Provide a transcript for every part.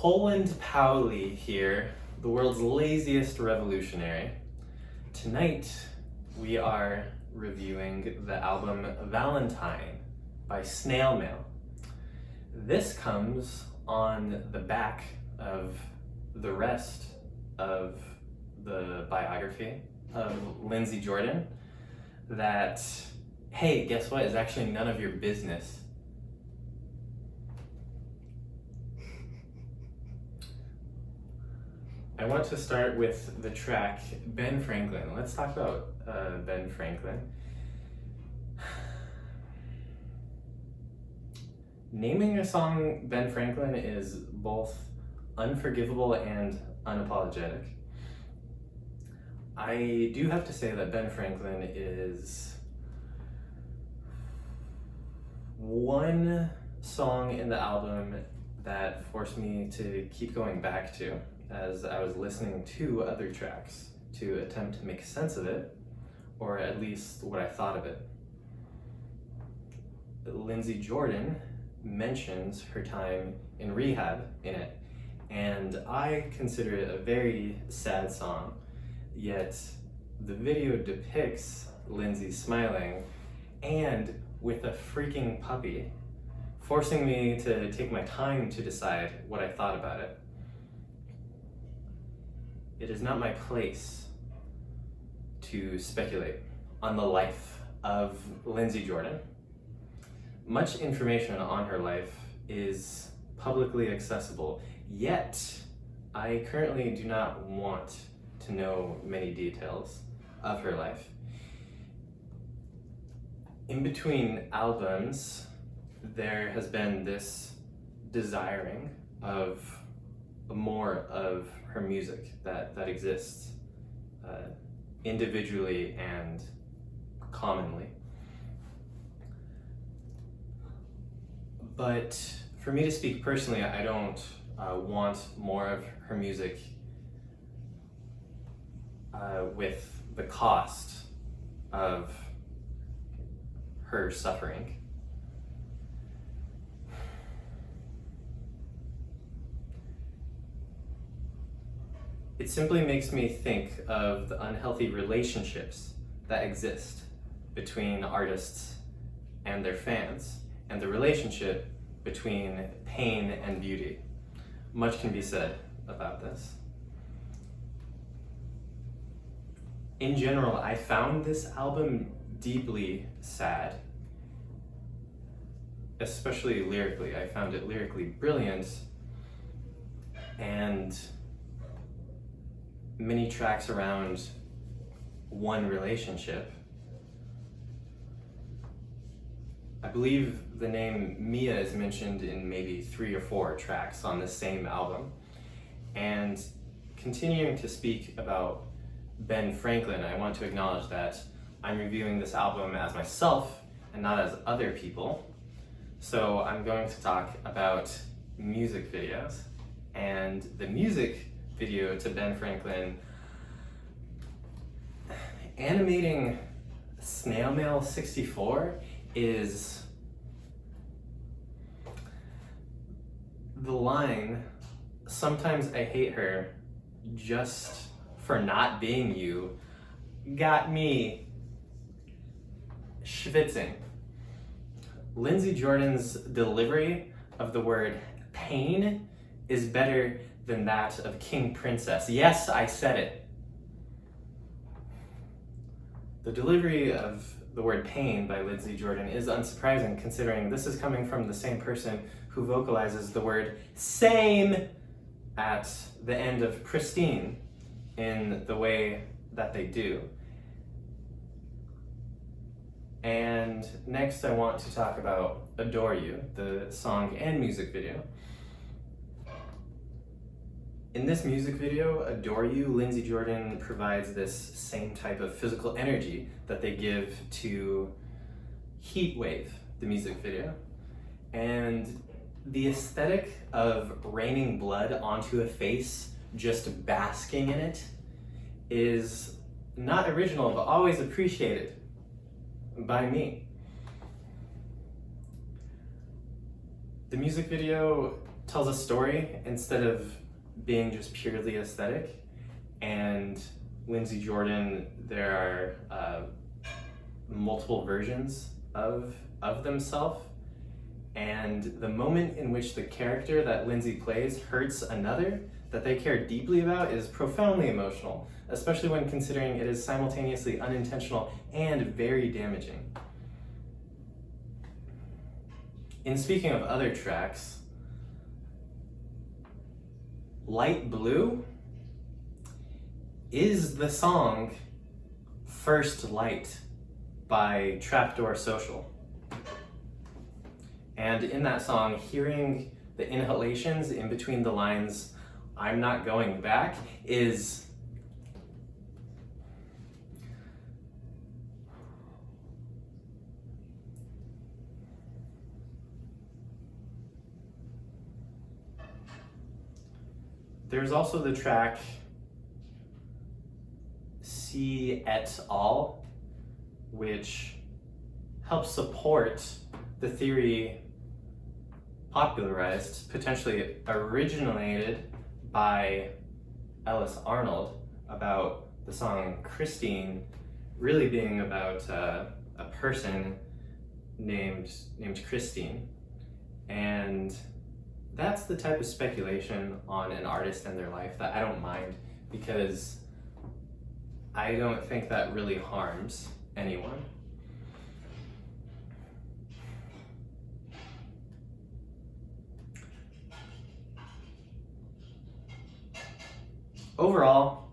Poland Pauli here, the world's laziest revolutionary. Tonight we are reviewing the album Valentine by Snail. This comes on the back of the rest of the biography of Lindsey Jordan that, hey, guess what, is actually none of your business. I want to start with the track Ben Franklin. Let's talk about Ben Franklin. Naming a song Ben Franklin is both unforgivable and unapologetic. I do have to say that Ben Franklin is one song in the album that forced me to keep going back to as I was listening to other tracks to attempt to make sense of it, or at least what I thought of it. Lindsey Jordan mentions her time in rehab in it, and I consider it a very sad song, yet the video depicts Lindsey smiling and with a freaking puppy, forcing me to take my time to decide what I thought about it. It is not my place to speculate on the life of Lindsey Jordan. Much information on her life is publicly accessible, yet I currently do not want to know many details of her life. In between albums, there has been this desiring of more of her music that exists individually and commonly. But for me to speak personally, I don't want more of her music with the cost of her suffering. It simply makes me think of the unhealthy relationships that exist between artists and their fans, and the relationship between pain and beauty. Much can be said about this. In general, I found this album deeply sad, especially lyrically. I found it lyrically brilliant, and many tracks around one relationship. I believe the name Mia is mentioned in maybe 3 or 4 tracks on the same album. And continuing to speak about Ben Franklin, I want to acknowledge that I'm reviewing this album as myself and not as other people. So I'm going to talk about music videos. And the music video to Ben Franklin animating Snail 64 is the line, "Sometimes I hate her just for not being you," got me schwitzing. Lindsey Jordan's delivery of the word pain is better than that of King Princess. Yes, I said it. The delivery of the word pain by Lindsey Jordan is unsurprising, considering this is coming from the same person who vocalizes the word same at the end of Pristine in the way that they do. And next I want to talk about Adore You, the song and music video. In this music video, Adore You, Lindsey Jordan provides this same type of physical energy that they give to Heat Wave, the music video. And the aesthetic of raining blood onto a face, just basking in it, is not original, but always appreciated by me. The music video tells a story instead of being just purely aesthetic. And Lindsey Jordan, there are multiple versions of themselves. And the moment in which the character that Lindsey plays hurts another that they care deeply about is profoundly emotional, especially when considering it is simultaneously unintentional and very damaging. In speaking of other tracks, Light Blue is the song First Light by Trapdoor Social. And in that song, hearing the inhalations in between the lines, "I'm not going back," is There's also the track C et al., which helps support the theory popularized, potentially originated by Ellis Arnold, about the song Christine really being about a person named Christine. And that's the type of speculation on an artist and their life that I don't mind, because I don't think that really harms anyone. Overall,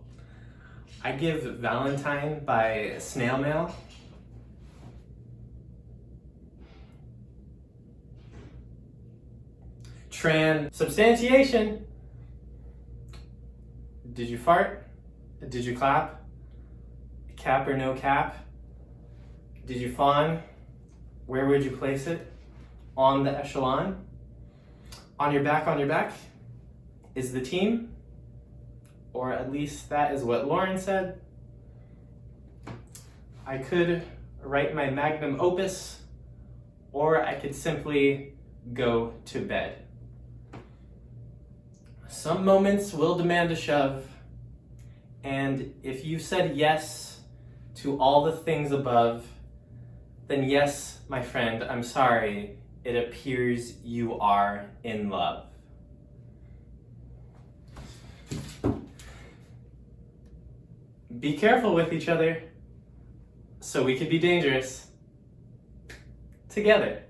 I give Valentine by Snail. Transubstantiation. Did you fart? Did you clap? Cap or no cap? Did you fawn? Where would you place it? On the echelon? On your back is the team? Or at least that is what Lauren said. I could write my magnum opus, or I could simply go to bed. Some moments will demand a shove, and if you said yes to all the things above, then yes, my friend, I'm sorry, it appears you are in love. Be careful with each other, so we could be dangerous together.